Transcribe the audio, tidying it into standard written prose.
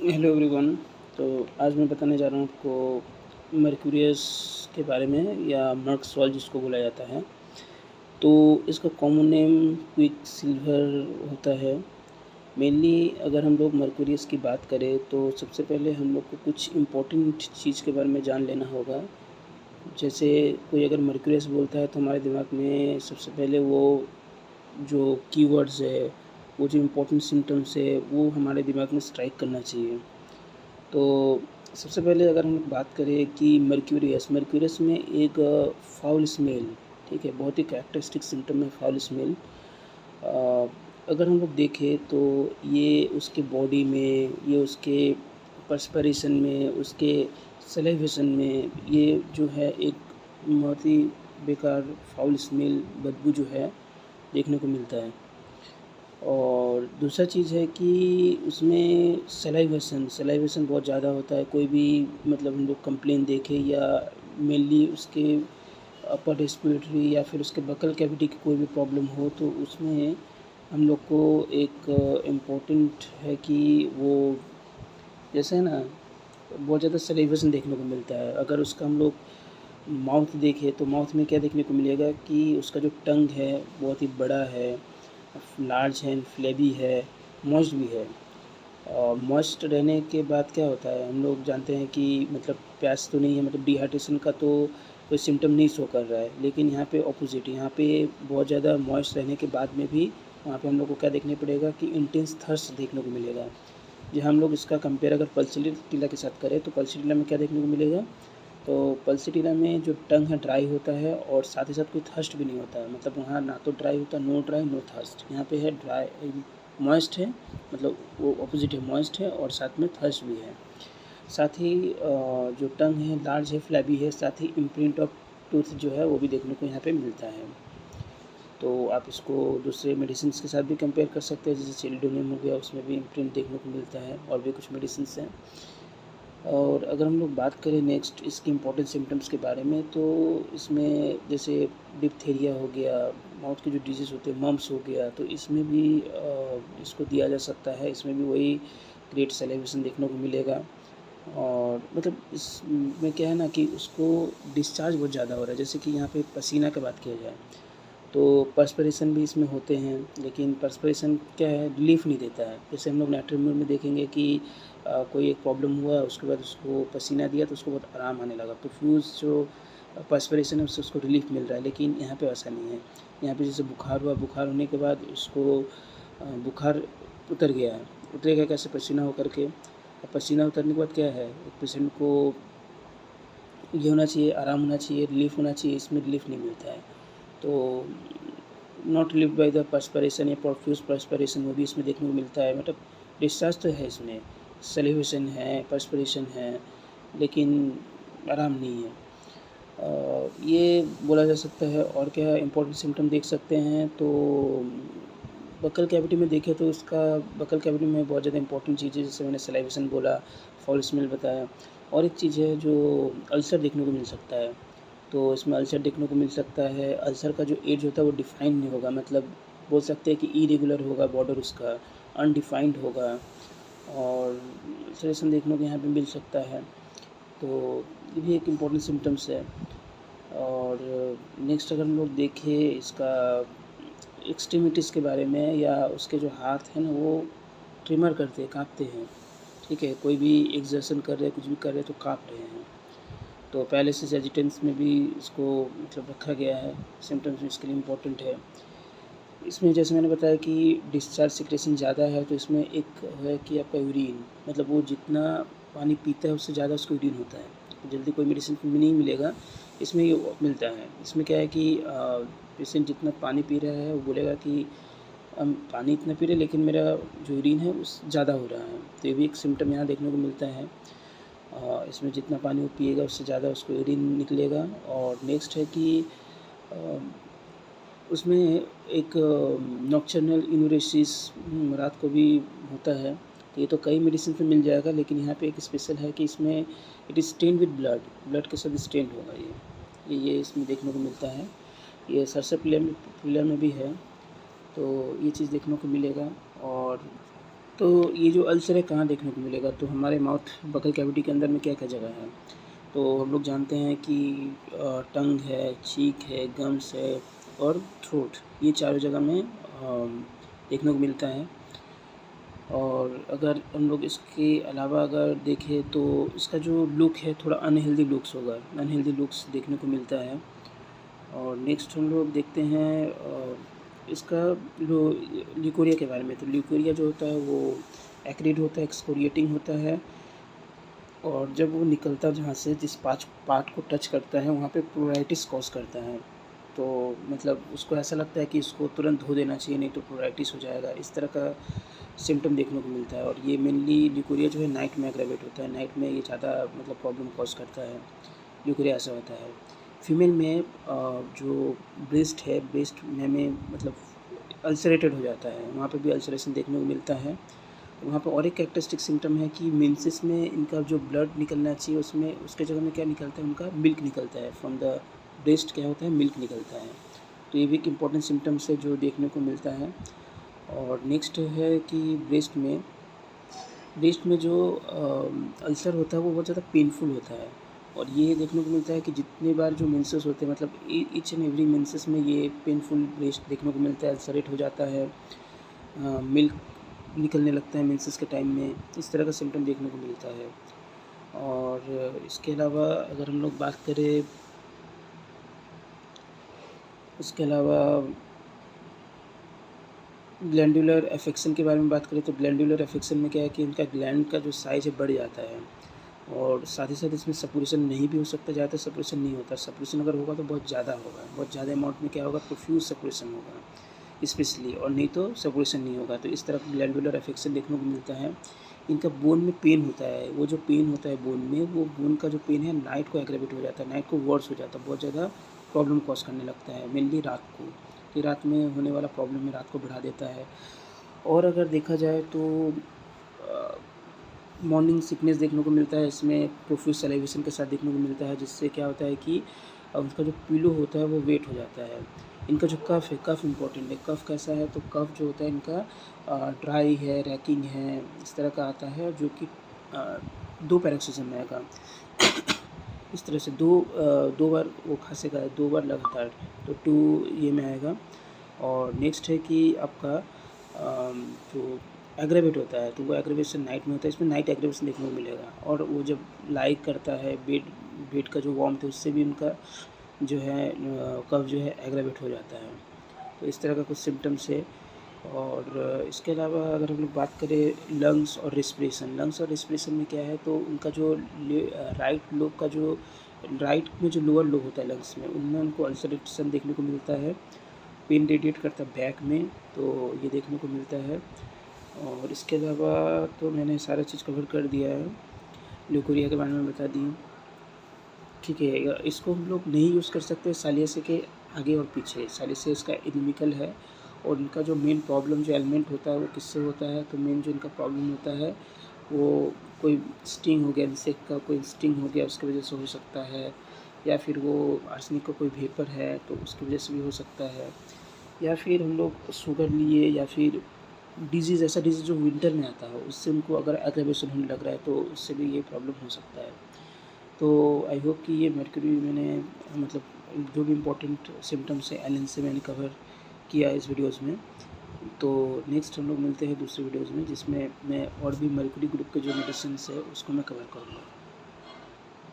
Hello everyone. तो आज मैं बताने जा रहा हूँ आपको मर्क्यूरियस के बारे में, या मर्क सॉल्ट जिसको बोला जाता है। तो इसका कॉमन नेम क्विक सिल्वर होता है। मेनली अगर हम लोग मर्क्यूरियस की बात करें तो सबसे पहले हम लोग को कुछ इम्पोर्टेंट चीज़ के बारे में जान लेना होगा। जैसे कोई अगर मर्क्यूरियस बोलता है तो हमारे दिमाग में सबसे पहले वो जो कीवर्ड्स है, वो जो इम्पोर्टेंट सिम्टम्स है, वो हमारे दिमाग में स्ट्राइक करना चाहिए। तो सबसे पहले अगर हम बात करें कि मर्क्यूरियस में एक फाउल स्मेल, ठीक है, बहुत ही कैरेक्टरिस्टिक सिम्टम है फाउल स्मेल। अगर हम लोग देखें तो ये उसके बॉडी में, ये उसके पर्सपिरेशन में, उसके सलाइवेशन में, ये जो है एक बहुत ही बेकार फाउल स्मेल, बदबू जो है देखने को मिलता है। और दूसरा चीज़ है कि उसमें सलाइवेशन बहुत ज़्यादा होता है। कोई भी मतलब हम लोग कंप्लेन देखें, या मेनली उसके अपर रेस्पिरेटरी या फिर उसके बकल कैविटी की कोई भी प्रॉब्लम हो, तो उसमें हम लोग को एक इम्पोर्टेंट है कि वो जैसे है ना, बहुत ज़्यादा सलाइवेशन देखने को मिलता है। अगर उसका हम लोग माउथ देखें तो माउथ में क्या देखने को मिलेगा कि उसका जो टंग है बहुत ही बड़ा है, लार्ज है, फ्लेबी है, मॉइस्ट भी है। मॉइस्ट रहने के बाद क्या होता है, हम लोग जानते हैं कि मतलब प्यास तो नहीं है, मतलब डिहाइड्रेशन का तो कोई सिम्टम नहीं शो कर रहा है। लेकिन यहाँ पे ऑपोजिट है, यहाँ पे बहुत ज़्यादा मॉइस्ट रहने के बाद में भी वहाँ पे हम लोग को क्या देखने पड़ेगा कि इंटेंस थर्स्ट देखने को मिलेगा। जो हम लोग इसका कंपेयर अगर पल्सीटिला के साथ करें तो पल्सीटिला में क्या देखने को मिलेगा, तो पल्सीटिला में जो टंग है ड्राई होता है, और साथ ही साथ कोई थर्स्ट भी नहीं होता है। मतलब वहाँ ना तो ड्राई होता, नो ड्राई नो थर्स्ट। यहाँ पे है ड्राई, मॉइस्ट है, मतलब वो ऑपोजिट है, मॉइस्ट है और साथ में थर्स्ट भी है। साथ ही जो टंग है लार्ज है, फ्लैबी है, साथ ही इम्प्रिंट ऑफ टूथ जो है वो भी देखने को यहाँ पे मिलता है। तो आप इसको दूसरे मेडिसिन के साथ भी कंपेयर कर सकते हैं, जैसे चिल्डोनियम हो गया, उसमें भी इम्प्रिंट देखने को मिलता है, और भी कुछ मेडिसिन हैं। और अगर हम लोग बात करें नेक्स्ट इसके इम्पोर्टेंट सिम्टम्स के बारे में, तो इसमें जैसे डिप्थीरिया हो गया, माउथ की जो डिजीज़ होते हैं, मम्प्स हो गया, तो इसमें भी इसको दिया जा सकता है। इसमें भी वही ग्रेट सैलिवेशन देखने को मिलेगा। और मतलब इसमें क्या है ना कि उसको डिस्चार्ज बहुत ज़्यादा हो रहा है। जैसे कि यहाँ पे पसीना की बात किया जाए तो पर्सपिरेशन भी इसमें होते हैं, लेकिन पर्सपिरेशन क्या है, रिलीफ़ नहीं देता है। जैसे हम लोग नाइट्रोमोर में देखेंगे कि कोई एक प्रॉब्लम हुआ, उसके बाद उसको पसीना दिया तो उसको बहुत आराम आने लगा, प्रोफ्यूज़ जो पर्सपिरेशन है उससे उसको रिलीफ़ मिल रहा है। लेकिन यहाँ पे ऐसा नहीं है। यहाँ पे जैसे बुखार हुआ, बुखार होने के बाद उसको बुखार उतर गया है, उतरेगा कैसे, पसीना होकर के। और पसीना उतरने के बाद क्या है, पेशेंट को ये होना चाहिए, आराम होना चाहिए, रिलीफ़ होना चाहिए, इसमें रिलीफ़ नहीं मिलता है। तो not relieved by the perspiration या प्रोफ्यूज़ पर्सपिरेशन, वो भी इसमें देखने को मिलता है। मतलब डिस्चार्ज तो है इसमें, सैलिवेशन है, पर्सपिरेशन है, लेकिन आराम नहीं है। ये बोला जा सकता है। और क्या इम्पोर्टेंट सिम्टम देख सकते हैं, तो बकल कैविटी में देखें तो इसका बकल कैविटी में बहुत ज़्यादा इंपॉर्टेंट चीज़ है, जैसे मैंने सलाइवेशन बोला, फाउल स्मेल बताया। और एक चीज़ है जो अल्सर देखने को मिल सकता है। तो इसमें अल्सर देखने को मिल सकता है। अल्सर का जो एज होता है वो डिफाइंड नहीं होगा, मतलब बोल सकते हैं कि इरेगुलर होगा, बॉर्डर उसका अनडिफाइंड होगा, और अल्सरेशन देखने को यहाँ पे मिल सकता है। तो ये भी एक इम्पॉर्टेंट सिम्टम्स है। और नेक्स्ट अगर हम लोग देखें इसका एक्सट्रीमिटीज़ के बारे में, या उसके जो हाथ हैं ना वो ट्रिमर करते हैं, काँपते हैं, ठीक है, कोई भी एक्सर्शन कर रहे हैं, कुछ भी कर रहे हैं तो काँप रहे हैं। तो पैरालिसिस एजिटेंस में भी इसको मतलब रखा गया है, सिम्टम्स में इसके लिए इम्पोर्टेंट है। इसमें जैसे मैंने बताया कि डिस्चार्ज सिक्रेशन ज़्यादा है, तो इसमें एक है कि आपका यूरिन, मतलब वो जितना पानी पीता है उससे ज़्यादा उसको यूरिन होता है। जल्दी कोई मेडिसिन में नहीं मिलेगा, इसमें ये मिलता है। इसमें क्या है कि पेशेंट जितना पानी पी रहा है वो बोलेगा कि हम पानी इतना पी रहे हैं लेकिन मेरा जो यूरिन है उस ज़्यादा हो रहा है। तो ये भी एक सिम्टम यहाँ देखने को मिलता है। इसमें जितना पानी वो पिएगा उससे ज़्यादा उसको यूरिन निकलेगा। और नेक्स्ट है कि अ, उसमें एक नॉक्टर्नल यूरेसिस रात को भी होता है। तो ये तो कई मेडिसिन में मिल जाएगा, लेकिन यहाँ पे एक स्पेशल है कि इसमें it is stained with blood, blood के साथ स्टेन्ड होगा ये इसमें देखने को मिलता है। ये सर्सेपिलियर में भी है, तो ये चीज़ देखने को मिलेगा। और तो ये जो अल्सर है कहाँ देखने को मिलेगा, तो हमारे माउथ बकल कैविटी के अंदर में क्या क्या जगह है। तो हम लोग जानते हैं कि टंग है, चीक है, गम्स है और थ्रोट, ये चारों जगह में देखने को मिलता है। और अगर हम लोग इसके अलावा अगर देखें तो इसका जो लुक है थोड़ा अनहेल्दी लुक्स होगा, अनहेल्दी लुक्स देखने को मिलता है। और नेक्स्ट हम लोग देखते हैं इसका जो ल्यूकोरिया के बारे में। तो ल्यूकोरिया जो होता है वो एक्रिड होता है, एक्सकोरिएटिंग होता है, और जब वो निकलता है जहाँ से जिस पार्ट को टच करता है वहाँ पे प्लूराइटिस कॉज करता है। तो मतलब उसको ऐसा लगता है कि इसको तुरंत धो देना चाहिए, नहीं तो प्लूराइटिस हो जाएगा, इस तरह का सिम्टम देखने को मिलता है। और ये मेनली ल्यूकोरिया जो है नाइट में एग्रावेट होता है, नाइट में ये ज़्यादा मतलब प्रॉब्लम कॉज करता है, ल्यूकोरिया ऐसा होता है। फीमेल में जो ब्रेस्ट है, ब्रेस्ट में मतलब अल्सरेटेड हो जाता है, वहाँ पे भी अल्सरेशन देखने को मिलता है। वहाँ पर और एक कैरेक्टरिस्टिक सिम्टम है कि मेंसेस में इनका जो ब्लड निकलना चाहिए उसमें उसके जगह में क्या निकलता है, उनका मिल्क निकलता है। फ्रॉम द ब्रेस्ट क्या होता है, मिल्क निकलता है। तो ये भी एक इम्पॉर्टेंट सिम्टम्स है जो देखने को मिलता है। और नेक्स्ट है कि ब्रेस्ट में जो अल्सर होता है वो बहुत ज़्यादा पेनफुल होता है। और ये देखने को मिलता है कि जितने बार जो मेंसेस होते हैं, मतलब ईच एंड एवरी मेंसेस में ये पेनफुल ब्रेस्ट देखने को मिलता है, अल्सरेट हो जाता है, मिल्क निकलने लगता है मेंसेस के टाइम में, इस तरह का सिम्टम देखने को मिलता है। और इसके अलावा अगर हम लोग बात करें, इसके अलावा ग्लैंडुलर एफेक्शन के बारे में बात करें तो ग्लैंडुलर एफेक्शन में क्या है कि इनका ग्लैंड का जो साइज़ है बढ़ जाता है, और साथ ही साथ इसमें सपुरेशन नहीं भी हो सकता, ज़्यादातर सपुरेशन नहीं होता। सपुरेशन अगर होगा तो बहुत ज़्यादा होगा, बहुत ज़्यादा अमाउंट में क्या होगा, प्रोफ्यूज सपुरेशन होगा स्पेशली, और नहीं तो सपुरेशन नहीं होगा। तो इस तरह का ग्लैंडुलर एफेक्शन देखने को मिलता है। इनका बोन में पेन होता है, वो जो पेन होता है बोन में, वो बोन का जो पेन है नाइट को एग्रेवेट हो जाता है, नाइट को वर्स हो जाता है, बहुत ज़्यादा प्रॉब्लम कॉज करने लगता है, मेनली रात को। ये रात में होने वाला प्रॉब्लम है, रात को बढ़ा देता है। और अगर देखा जाए तो मॉर्निंग सिकनेस देखने को मिलता है, इसमें प्रोफ्यूज सलाइवेशन के साथ देखने को मिलता है, जिससे क्या होता है कि उसका जो पिलो होता है वो वेट हो जाता है। इनका जो कफ है, कफ इम्पॉर्टेंट है। कफ कैसा है, तो कफ जो होता है इनका ड्राई है, रैकिंग है, इस तरह का आता है, जो कि 2 पैरोक्सिज्म में आएगा। इस तरह से दो बार वो खांसेगा, 2 बार लगातार, तो 2 ये में आएगा। और नेक्स्ट है कि आपका जो एग्रेवेट होता है, तो वो एग्रेवेशन नाइट में होता है, इसमें नाइट एग्रेवेशन देखने को मिलेगा। और वो जब लाई करता है बेड का जो वार्मथ है उससे भी उनका जो है कफ जो है एग्रेवेट हो जाता है। तो इस तरह का कुछ सिम्टम्स है। और इसके अलावा अगर हम लोग बात करें लंग्स और रेस्पिरेशन में क्या है, तो उनका जो राइट लोब का जो राइट में जो लोअर लोब होता है लंग्स में, उनमें उनको अल्सरेशन देखने को मिलता है, पेन रेडिएट करता है बैक में, तो ये देखने को मिलता है। और इसके अलावा तो मैंने सारा चीज़ कवर कर दिया है, ल्यूकोरिया के बारे में बता दी, ठीक है। इसको हम लोग नहीं यूज़ कर सकते सालियासी के आगे और पीछे। सालियासी इसका इनिमिकल है, और इनका जो मेन प्रॉब्लम जो एलिमेंट होता है वो किससे होता है, तो मेन जो इनका प्रॉब्लम होता है वो कोई स्टिंग हो गया, इंसेक्ट का कोई स्टिंग हो गया उसकी वजह से हो सकता है, या फिर वो आर्सेनिक का कोई वेपर है तो उसकी वजह से भी हो सकता है, या फिर हम लोग शुगर लिए, या फिर डिजीज़, ऐसा डिजीज़ जो विंटर में आता है उससे उनको अगर एग्रेवेशन होने लग रहा है तो उससे भी ये प्रॉब्लम हो सकता है। तो आई होप कि ये मर्क्यूरी मैंने मतलब जो भी इम्पोर्टेंट सिम्टम्स है एलन से मैंने कवर किया इस वीडियोज़ में। तो नेक्स्ट हम लोग मिलते हैं दूसरे वीडियोज़ में, जिसमें मैं और भी मर्क्यूरी ग्रुप के जो मेडिसिन है उसको मैं कवर करूँगा।